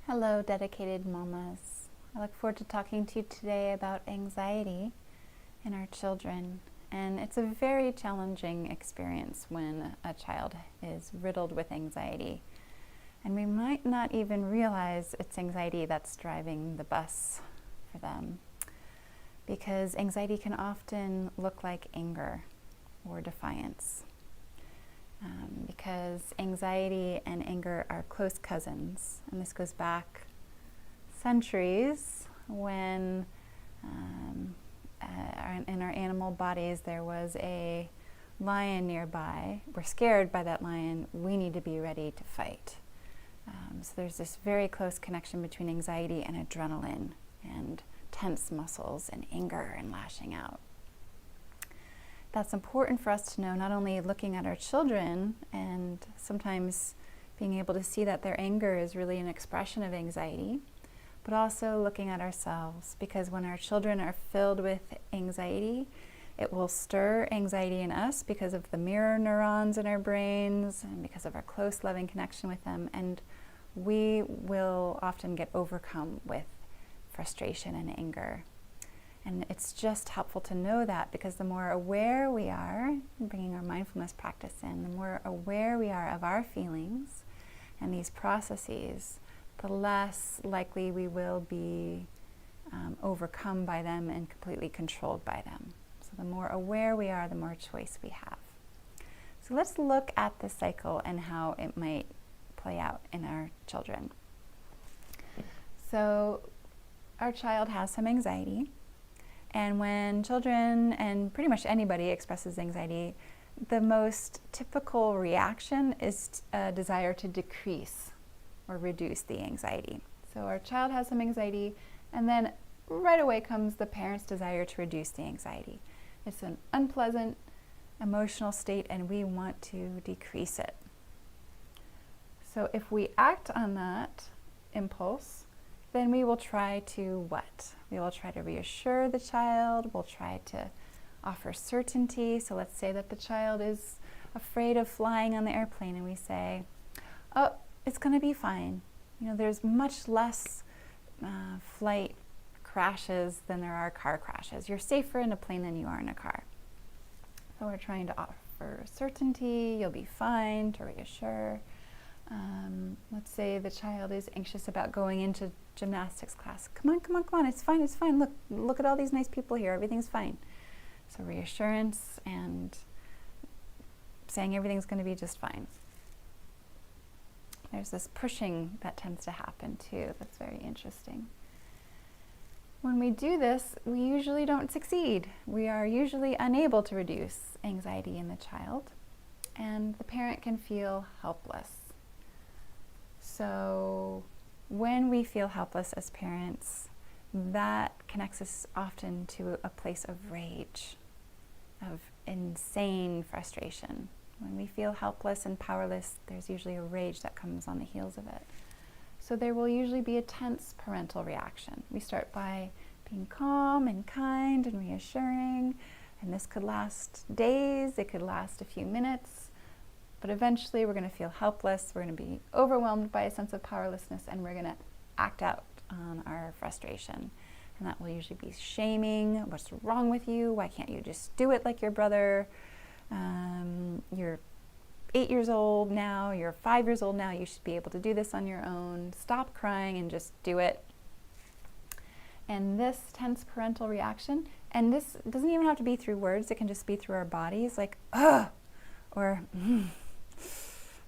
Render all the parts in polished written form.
Hello, dedicated mamas. I look forward to talking to you today about anxiety in our children. And it's a very challenging experience when a child is riddled with anxiety. And we might not even realize it's anxiety that's driving the bus for them. Because anxiety can often look like anger or defiance. Because anxiety and anger are close cousins. And this goes back centuries when in our animal bodies there was a lion nearby. We're scared by that lion. We need to be ready to fight. So there's this very close connection between anxiety and adrenaline and tense muscles and anger and lashing out. That's important for us to know, not only looking at our children and sometimes being able to see that their anger is really an expression of anxiety, but also looking at ourselves, because when our children are filled with anxiety, it will stir anxiety in us because of the mirror neurons in our brains and because of our close, loving connection with them, and we will often get overcome with frustration and anger. And it's just helpful to know that, because the more aware we are, bringing our mindfulness practice in, the more aware we are of our feelings and these processes, the less likely we will be overcome by them and completely controlled by them. So the more aware we are, the more choice we have. So let's look at the cycle and how it might play out in our children. So our child has some anxiety. And when children and pretty much anybody expresses anxiety, the most typical reaction is a desire to decrease or reduce the anxiety. So our child has some anxiety, and then right away comes the parent's desire to reduce the anxiety. It's an unpleasant emotional state, and we want to decrease it. So if we act on that impulse, then we will try to what? We will try to reassure the child. We'll try to offer certainty. So let's say that the child is afraid of flying on the airplane, and we say, oh, it's going to be fine. You know, there's much less flight crashes than there are car crashes. You're safer in a plane than you are in a car. So we're trying to offer certainty. You'll be fine, to reassure. Let's say the child is anxious about going into gymnastics class. Come on, it's fine. Look at all these nice people here, everything's fine. So reassurance and saying everything's going to be just fine. There's this pushing that tends to happen too, that's very interesting. When we do this, we usually don't succeed. We are usually unable to reduce anxiety in the child, and the parent can feel helpless. So when we feel helpless as parents, that connects us often to a place of rage, of insane frustration. When we feel helpless and powerless, there's usually a rage that comes on the heels of it. So there will usually be a tense parental reaction. We start by being calm and kind and reassuring, and this could last days, it could last a few minutes. But eventually we're going to feel helpless, we're going to be overwhelmed by a sense of powerlessness, and we're going to act out on our frustration. And that will usually be shaming. What's wrong with you? Why can't you just do it like your brother? You're 8 years old now, you're 5 years old now, you should be able to do this on your own. Stop crying and just do it. And this tense parental reaction, and this doesn't even have to be through words, it can just be through our bodies, like, ugh, or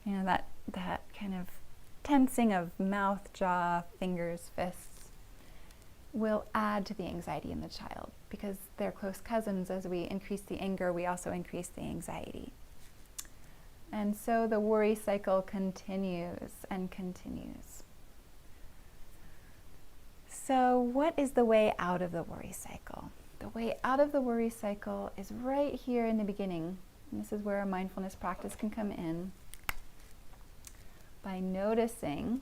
you know, that kind of tensing of mouth, jaw, fingers, fists will add to the anxiety in the child, because they're close cousins. As we increase the anger, we also increase the anxiety. And so the worry cycle continues and continues. So what is the way out of the worry cycle? The way out of the worry cycle is right here in the beginning. And this is where a mindfulness practice can come in, by noticing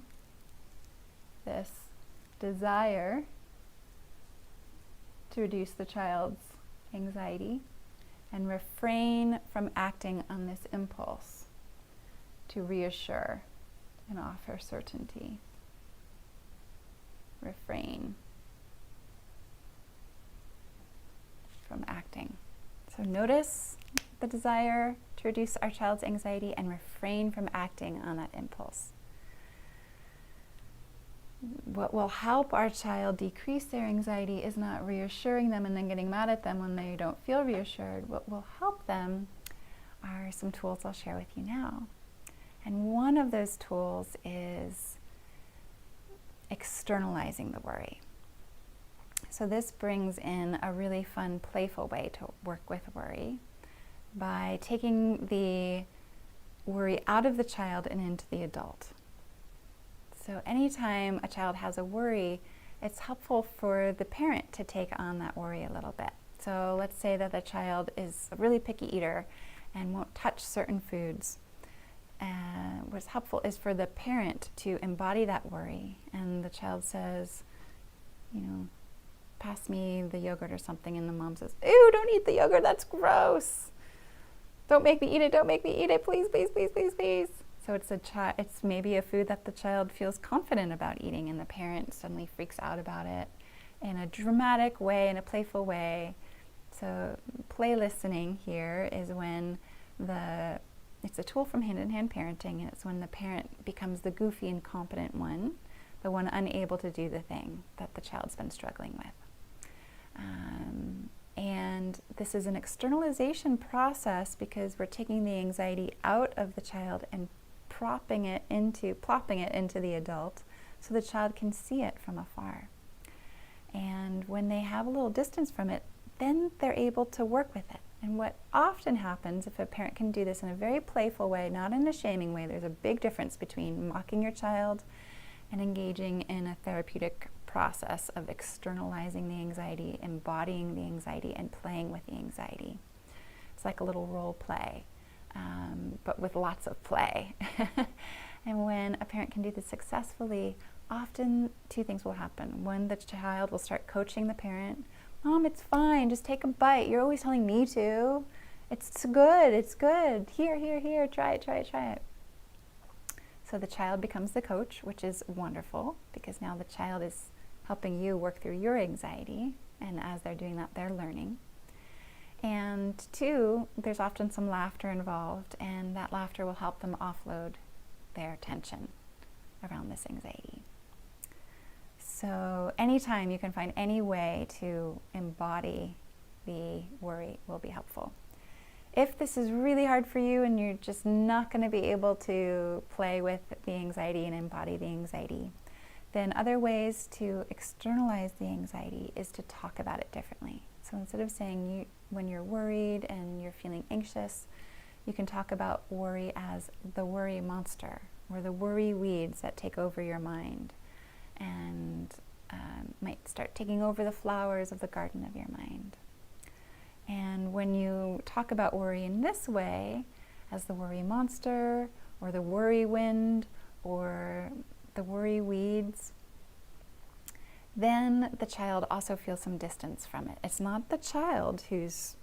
this desire to reduce the child's anxiety and refrain from acting on this impulse to reassure and offer certainty. refrain from acting. So notice the desire to reduce our child's anxiety and refrain from acting on that impulse. What will help our child decrease their anxiety is not reassuring them and then getting mad at them when they don't feel reassured. What will help them are some tools I'll share with you now. And one of those tools is externalizing the worry. So this brings in a really fun, playful way to work with worry by taking the worry out of the child and into the adult. So anytime a child has a worry, it's helpful for the parent to take on that worry a little bit. So let's say that the child is a really picky eater and won't touch certain foods. What's helpful is for the parent to embody that worry, and the child says, pass me the yogurt or something, and the mom says, ew, don't eat the yogurt, that's gross. Don't make me eat it, please, please, please, please, please. So it's maybe a food that the child feels confident about eating, and the parent suddenly freaks out about it in a dramatic way, in a playful way. So play listening here is when it's a tool from hand-in-hand parenting, and it's when the parent becomes the goofy, incompetent one, the one unable to do the thing that the child's been struggling with. And this is an externalization process because we're taking the anxiety out of the child and plopping it into the adult so the child can see it from afar. And when they have a little distance from it, then they're able to work with it. And what often happens, if a parent can do this in a very playful way, not in a shaming way, there's a big difference between mocking your child and engaging in a therapeutic process of externalizing the anxiety, embodying the anxiety, and playing with the anxiety. It's like a little role play, but with lots of play. And when a parent can do this successfully, often two things will happen. One, the child will start coaching the parent. Mom, it's fine, just take a bite. You're always telling me to. It's good. Here, try it. So the child becomes the coach, which is wonderful because now the child is helping you work through your anxiety, and as they're doing that, they're learning. And two, there's often some laughter involved, and that laughter will help them offload their tension around this anxiety. So anytime you can find any way to embody the worry will be helpful. If this is really hard for you and you're just not going to be able to play with the anxiety and embody the anxiety, then other ways to externalize the anxiety is to talk about it differently. So instead of saying when you're worried and you're feeling anxious, you can talk about worry as the worry monster or the worry weeds that take over your mind and might start taking over the flowers of the garden of your mind. And when you talk about worry in this way, as the worry monster or the worry wind or the worry weeds, then the child also feels some distance from it. It's not the child who's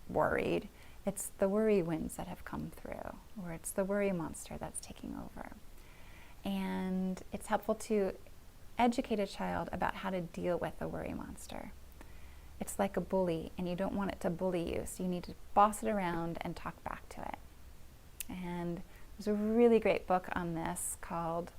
worried, it's the worry winds that have come through, or it's the worry monster that's taking over. And it's helpful to educate a child about how to deal with the worry monster. It's like a bully, and you don't want it to bully you, so you need to boss it around and talk back to it. And there's a really great book on this called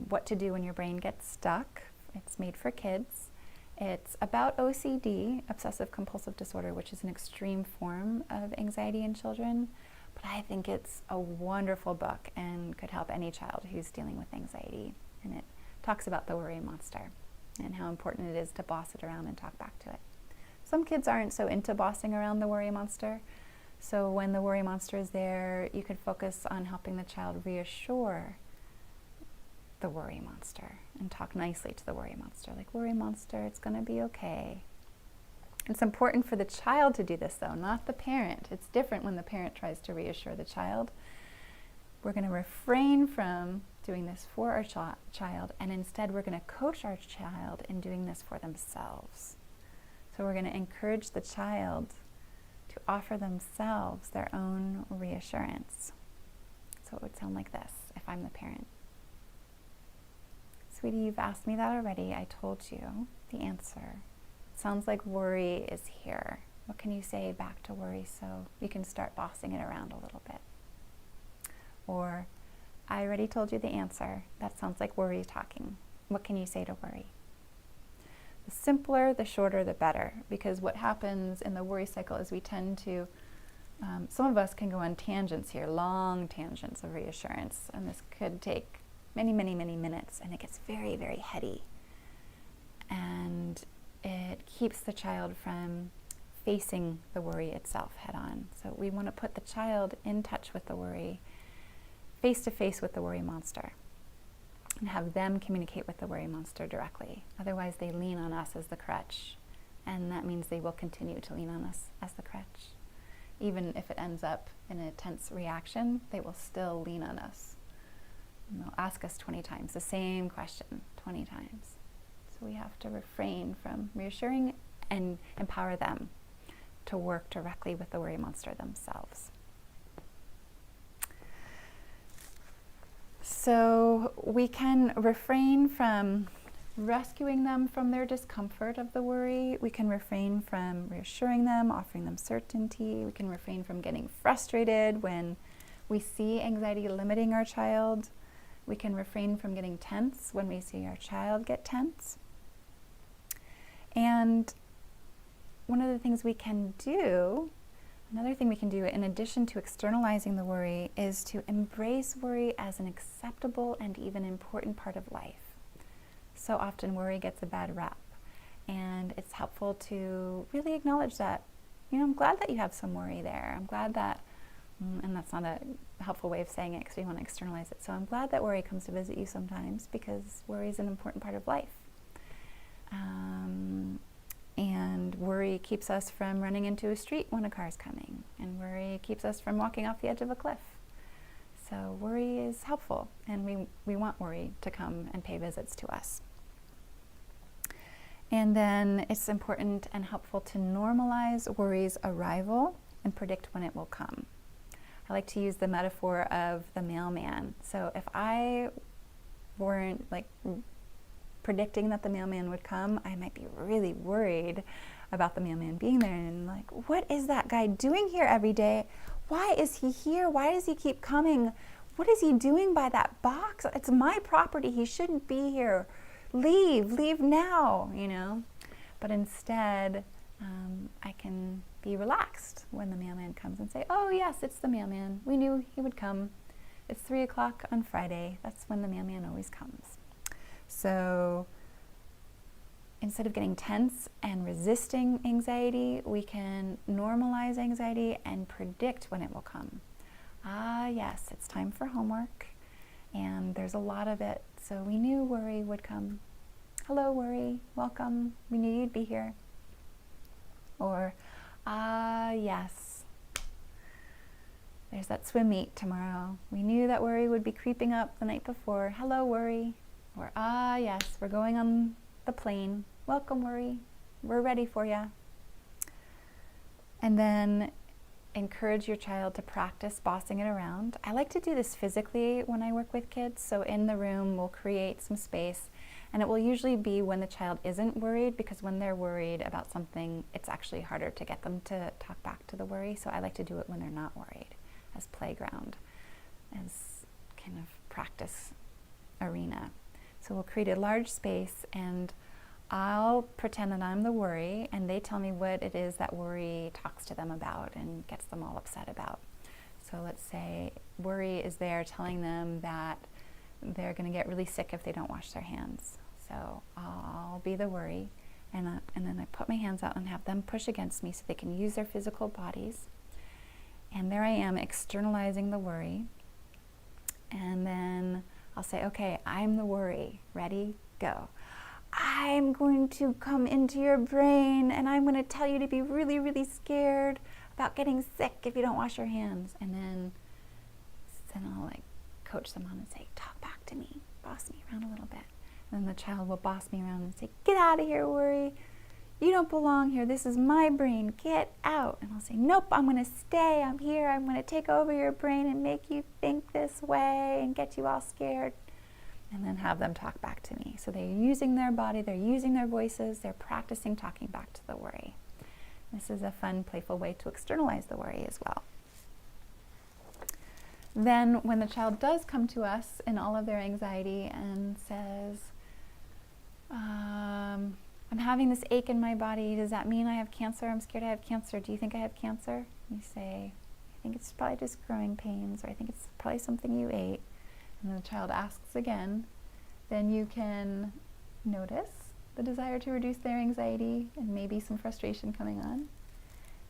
What to Do When Your Brain Gets Stuck. It's made for kids. It's about OCD, obsessive compulsive disorder, which is an extreme form of anxiety in children. But I think it's a wonderful book and could help any child who's dealing with anxiety. And it talks about the worry monster and how important it is to boss it around and talk back to it. Some kids aren't so into bossing around the worry monster. So when the worry monster is there, you could focus on helping the child reassure the worry monster and talk nicely to the worry monster. Like, worry monster, it's going to be okay. It's important for the child to do this, though, not the parent. It's different when the parent tries to reassure the child. We're going to refrain from doing this for our child, and instead we're going to coach our child in doing this for themselves. So we're going to encourage the child to offer themselves their own reassurance. So it would sound like this if I'm the parent. sweetie, you've asked me that already. I told you the answer. It sounds like worry is here. What can you say back to worry so you can start bossing it around a little bit? Or, I already told you the answer. That sounds like worry talking. What can you say to worry? The simpler, the shorter, the better. Because what happens in the worry cycle is we tend to, some of us can go on tangents here, long tangents of reassurance. And this could take many, many, many minutes. And it gets very, very heady. And it keeps the child from facing the worry itself head on. So we want to put the child in touch with the worry, face to face with the worry monster, and have them communicate with the worry monster directly. Otherwise, they lean on us as the crutch, and that means they will continue to lean on us as the crutch. Even if it ends up in a tense reaction, they will still lean on us. And they'll ask us 20 times the same question, 20 times. So we have to refrain from reassuring and empower them to work directly with the worry monster themselves. So we can refrain from rescuing them from their discomfort of the worry. We can refrain from reassuring them, offering them certainty. We can refrain from getting frustrated when we see anxiety limiting our child. We can refrain from getting tense when we see our child get tense. And one of the things we can do, another thing we can do in addition to externalizing the worry, is to embrace worry as an acceptable and even important part of life. So often worry gets a bad rap, and it's helpful to really acknowledge that, I'm glad that you have some worry there. I'm glad that, and that's not a helpful way of saying it because we want to externalize it. So I'm glad that worry comes to visit you sometimes because worry is an important part of life. And worry keeps us from running into a street when a car's coming. And worry keeps us from walking off the edge of a cliff. So worry is helpful, and we want worry to come and pay visits to us. And then it's important and helpful to normalize worry's arrival and predict when it will come. I like to use the metaphor of the mailman. So if I weren't predicting that the mailman would come, I might be really worried about the mailman being there and what is that guy doing here every day? Why is he here? Why does he keep coming? What is he doing by that box? It's my property. He shouldn't be here. Leave now, But instead, I can be relaxed when the mailman comes and say, oh yes, it's the mailman. We knew he would come. It's 3 o'clock on Friday. That's when the mailman always comes. So instead of getting tense and resisting anxiety, we can normalize anxiety and predict when it will come. Ah, yes, it's time for homework, and there's a lot of it, so we knew worry would come. Hello, worry, welcome, we knew you'd be here. Or, ah, yes, there's that swim meet tomorrow. We knew that worry would be creeping up the night before. Hello, worry. Or, ah, yes, we're going on the plane. Welcome, worry. We're ready for you. And then encourage your child to practice bossing it around. I like to do this physically when I work with kids. So in the room, we'll create some space. And it will usually be when the child isn't worried, because when they're worried about something, it's actually harder to get them to talk back to the worry. So I like to do it when they're not worried, as playground, as kind of practice arena. So we'll create a large space, and I'll pretend that I'm the worry, and they tell me what it is that worry talks to them about and gets them all upset about. So let's say worry is there telling them that they're going to get really sick if they don't wash their hands. So I'll be the worry, and then I put my hands out and have them push against me so they can use their physical bodies. And there I am externalizing the worry. And then I'll say, okay, I'm the worry. Ready? Go. I'm going to come into your brain, and I'm going to tell you to be really, really scared about getting sick if you don't wash your hands. And then I'll coach them on and say, talk back to me, boss me around a little bit. And then the child will boss me around and say, get out of here, worry. You don't belong here. This is my brain. Get out. And I'll say, nope, I'm going to stay. I'm here. I'm going to take over your brain and make you think this way and get you all scared. and then have them talk back to me. So they're using their body, they're using their voices, they're practicing talking back to the worry. This is a fun, playful way to externalize the worry as well. Then when the child does come to us in all of their anxiety and says, I'm having this ache in my body, does that mean I have cancer? I'm scared I have cancer. Do you think I have cancer? You say, I think it's probably just growing pains, or I think it's probably something you ate. And then the child asks again. Then you can notice the desire to reduce their anxiety and maybe some frustration coming on.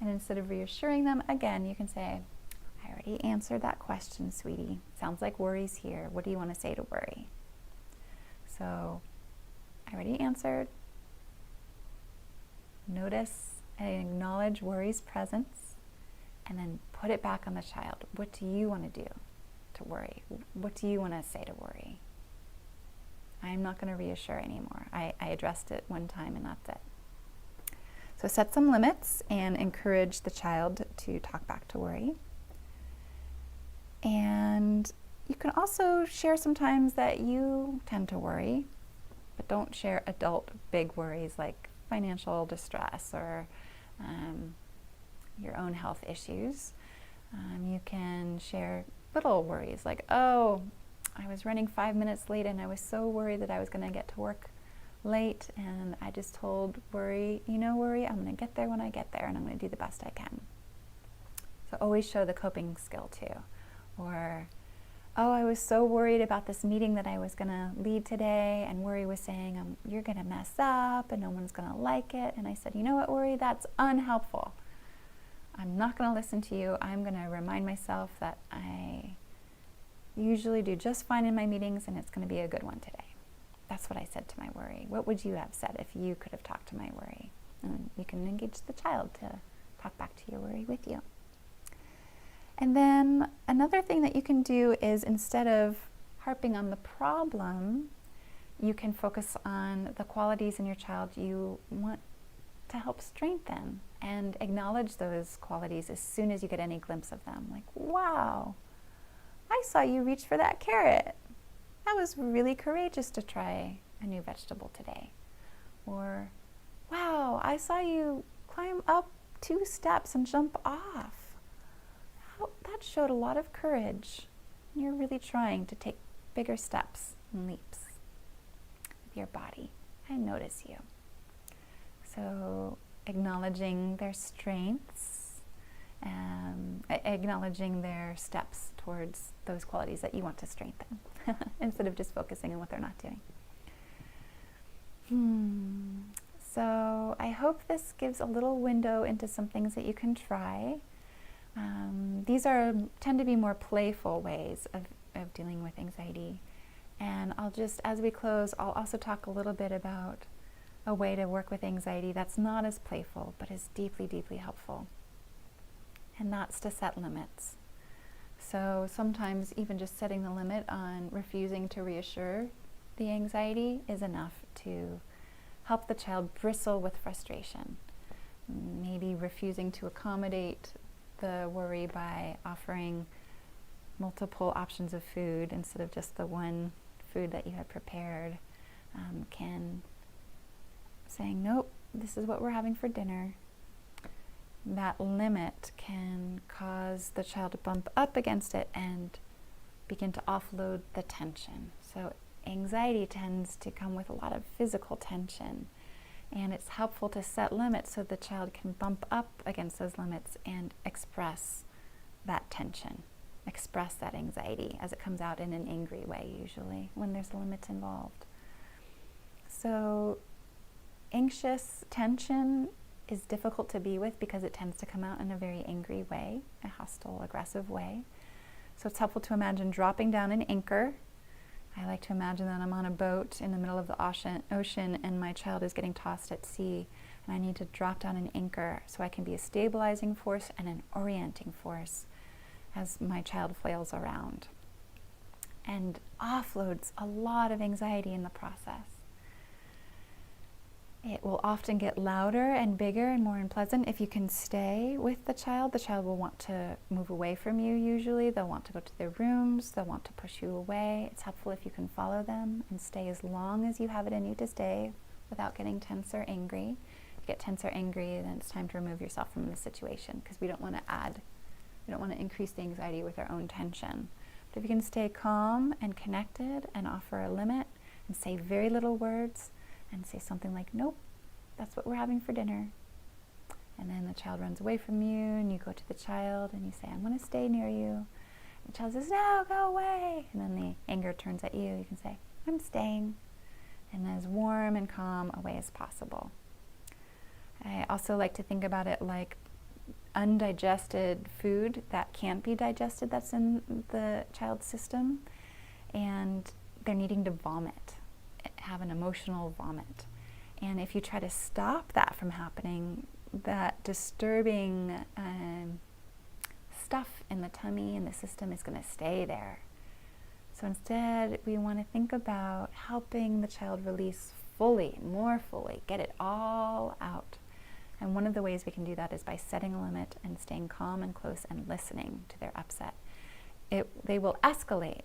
And instead of reassuring them, again, you can say, I already answered that question, sweetie. Sounds like worry's here. What do you want to say to worry? So, I already answered. Notice and acknowledge worry's presence, and then put it back on the child. What do you want to do to worry? What do you want to say to worry? I'm not going to reassure anymore. I addressed it one time and that's it. So set some limits and encourage the child to talk back to worry. And you can also share sometimes that you tend to worry, but don't share adult big worries like financial distress or your own health issues. You can share little worries like, oh, I was running 5 minutes late and I was so worried that I was going to get to work late, and I just told worry, worry, I'm going to get there when I get there and I'm going to do the best I can. So always show the coping skill too. Or, oh, I was so worried about this meeting that I was going to lead today, and worry was saying, you're going to mess up and no one's going to like it. And I said, you know what, worry, that's unhelpful. I'm not going to listen to you. I'm going to remind myself that I usually do just fine in my meetings and it's going to be a good one today. That's what I said to my worry. What would you have said if you could have talked to my worry? And you can engage the child to talk back to your worry with you. And then another thing that you can do is, instead of harping on the problem, you can focus on the qualities in your child you want to help strengthen, and acknowledge those qualities as soon as you get any glimpse of them. Like, wow, I saw you reach for that carrot. That was really courageous to try a new vegetable today. Or, wow, I saw you climb up 2 steps and jump off. That showed a lot of courage. You're really trying to take bigger steps and leaps with your body. I notice you. So acknowledging their strengths, acknowledging their steps towards those qualities that you want to strengthen, instead of just focusing on what they're not doing. So I hope this gives a little window into some things that you can try. These tend to be more playful ways of dealing with anxiety. And as we close, I'll also talk a little bit about a way to work with anxiety that's not as playful, but is deeply, deeply helpful. And that's to set limits. So sometimes even just setting the limit on refusing to reassure the anxiety is enough to help the child bristle with frustration. Maybe refusing to accommodate the worry by offering multiple options of food instead of just the one food that you had prepared, saying, nope, this is what we're having for dinner. That limit can cause the child to bump up against it and begin to offload the tension. So anxiety tends to come with a lot of physical tension, and it's helpful to set limits so the child can bump up against those limits and express that tension, express that anxiety as it comes out in an angry way, usually when there's limits involved. So anxious tension is difficult to be with because it tends to come out in a very angry way, a hostile, aggressive way. So it's helpful to imagine dropping down an anchor. I like to imagine that I'm on a boat in the middle of the ocean and my child is getting tossed at sea, and I need to drop down an anchor so I can be a stabilizing force and an orienting force as my child flails around, and offloads a lot of anxiety in the process. It will often get louder and bigger and more unpleasant. If you can stay with the child will want to move away from you usually. They'll want to go to their rooms. They'll want to push you away. It's helpful if you can follow them and stay as long as you have it in you to stay without getting tense or angry. If you get tense or angry, then it's time to remove yourself from the situation, because we don't want to increase the anxiety with our own tension. But if you can stay calm and connected and offer a limit and say very little words, and say something like, nope, that's what we're having for dinner. And then the child runs away from you, and you go to the child and you say, I'm going to stay near you. And the child says, no, go away. And then the anger turns at you. You can say, I'm staying. And as warm and calm a way as possible. I also like to think about it like undigested food that can't be digested, that's in the child's system, and they're needing to vomit. Have an emotional vomit. And if you try to stop that from happening, that disturbing stuff in the tummy and the system is going to stay there. So instead, we want to think about helping the child release fully, more fully, get it all out. And one of the ways we can do that is by setting a limit and staying calm and close and listening to their upset. They will escalate.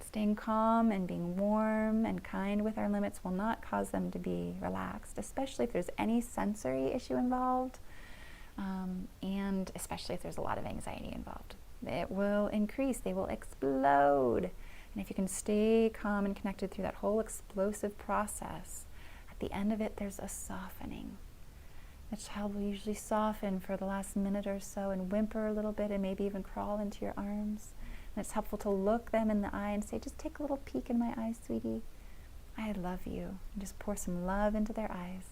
Staying calm and being warm and kind with our limits will not cause them to be relaxed, especially if there's any sensory issue involved, and especially if there's a lot of anxiety involved. It will increase, they will explode. And if you can stay calm and connected through that whole explosive process, at the end of it, there's a softening. The child will usually soften for the last minute or so and whimper a little bit and maybe even crawl into your arms. And it's helpful to look them in the eye and say, just take a little peek in my eyes, sweetie. I love you. And just pour some love into their eyes.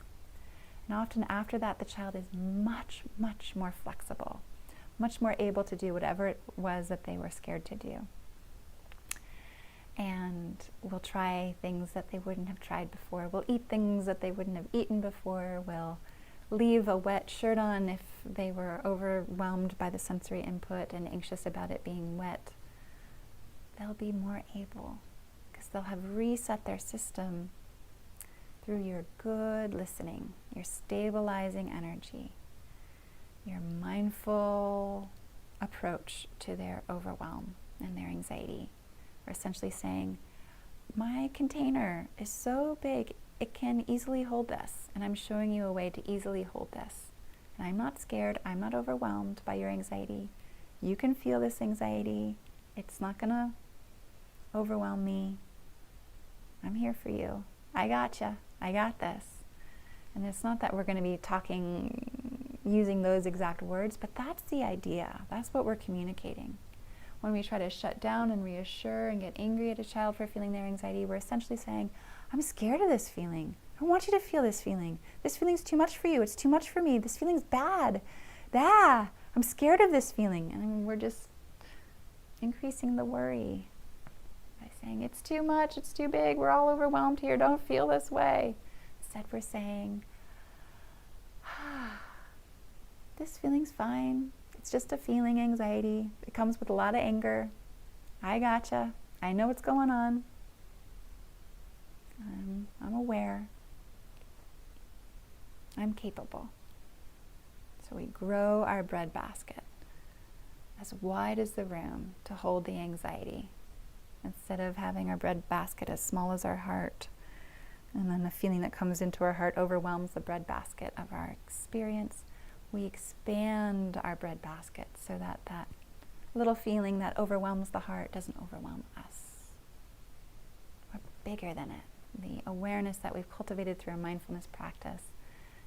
And often after that, the child is much, much more flexible, much more able to do whatever it was that they were scared to do. And we'll try things that they wouldn't have tried before. We'll eat things that they wouldn't have eaten before. We'll leave a wet shirt on if they were overwhelmed by the sensory input and anxious about it being wet. They'll be more able, because they'll have reset their system through your good listening, your stabilizing energy, your mindful approach to their overwhelm and their anxiety. We're essentially saying, my container is so big, it can easily hold this, and I'm showing you a way to easily hold this. And I'm not scared, I'm not overwhelmed by your anxiety. You can feel this anxiety. It's not gonna overwhelm me. I'm here for you. I gotcha. I got this. And it's not that we're going to be talking using those exact words, but that's the idea. That's what we're communicating. When we try to shut down and reassure and get angry at a child for feeling their anxiety, we're essentially saying, I'm scared of this feeling. I don't want you to feel this feeling. This feeling's too much for you. It's too much for me. This feeling's bad. I'm scared of this feeling. And we're just increasing the worry by saying, it's too much, it's too big, we're all overwhelmed here, don't feel this way. Instead, we're saying, this feeling's fine. It's just a feeling, anxiety. It comes with a lot of anger. I gotcha. I know what's going on. I'm aware. I'm capable. So we grow our breadbasket as wide as the room to hold the anxiety, instead of having our breadbasket as small as our heart. And then the feeling that comes into our heart overwhelms the breadbasket of our experience. We expand our breadbasket so that that little feeling that overwhelms the heart doesn't overwhelm us. We're bigger than it. The awareness that we've cultivated through a mindfulness practice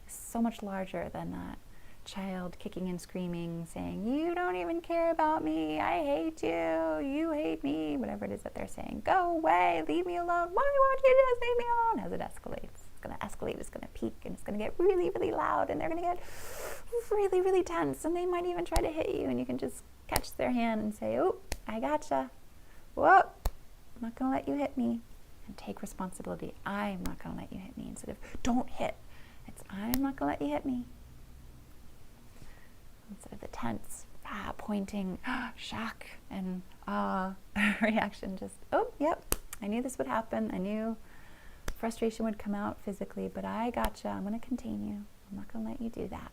is so much larger than that child kicking and screaming, saying, you don't even care about me, I hate you, you hate me, whatever it is that they're saying. Go away, leave me alone, why won't you just leave me alone? As it escalates. It's going to escalate, it's going to peak, and it's going to get really, really loud, and they're going to get really, really tense, and they might even try to hit you, and you can just catch their hand and say, oh, I gotcha. Whoa, I'm not going to let you hit me. And take responsibility. I'm not going to let you hit me. Instead of, don't hit, it's, I'm not going to let you hit me. Instead of the tense, pointing, shock, and reaction, just, oh, yep, I knew this would happen. I knew frustration would come out physically, but I gotcha, I'm going to contain you. I'm not going to let you do that.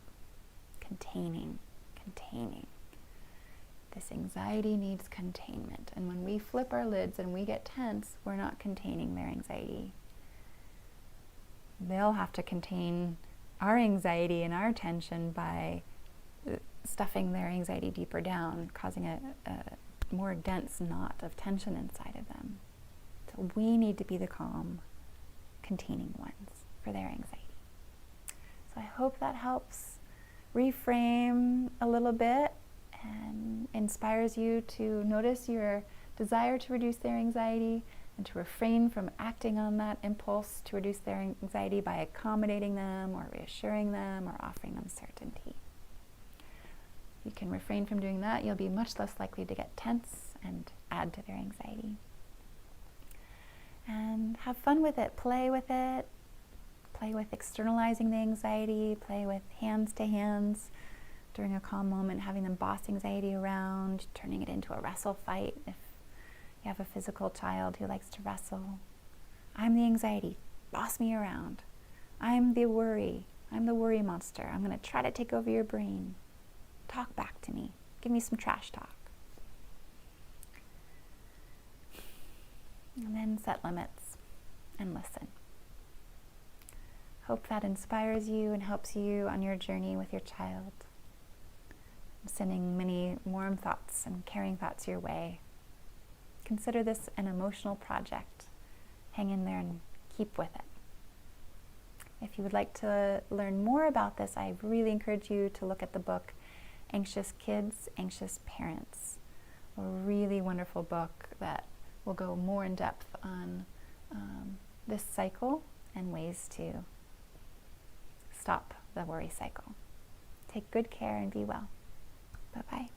Containing. This anxiety needs containment. And when we flip our lids and we get tense, we're not containing their anxiety. They'll have to contain our anxiety and our tension by stuffing their anxiety deeper down, causing a more dense knot of tension inside of them. So we need to be the calm, containing ones for their anxiety. So I hope that helps reframe a little bit and inspires you to notice your desire to reduce their anxiety and to refrain from acting on that impulse to reduce their anxiety by accommodating them or reassuring them or offering them certainty. If you can refrain from doing that, you'll be much less likely to get tense and add to their anxiety. And have fun with it, play with it, play with externalizing the anxiety, play with hands to hands during a calm moment, having them boss anxiety around, turning it into a wrestle fight if you have a physical child who likes to wrestle. I'm the anxiety, boss me around. I'm the worry monster. I'm going to try to take over your brain. Talk back to me. Give me some trash talk. And then set limits and listen. Hope that inspires you and helps you on your journey with your child. I'm sending many warm thoughts and caring thoughts your way. Consider this an emotional project. Hang in there and keep with it. If you would like to learn more about this, I really encourage you to look at the book Anxious Kids, Anxious Parents. A really wonderful book that will go more in depth on this cycle and ways to stop the worry cycle. Take good care and be well. Bye-bye.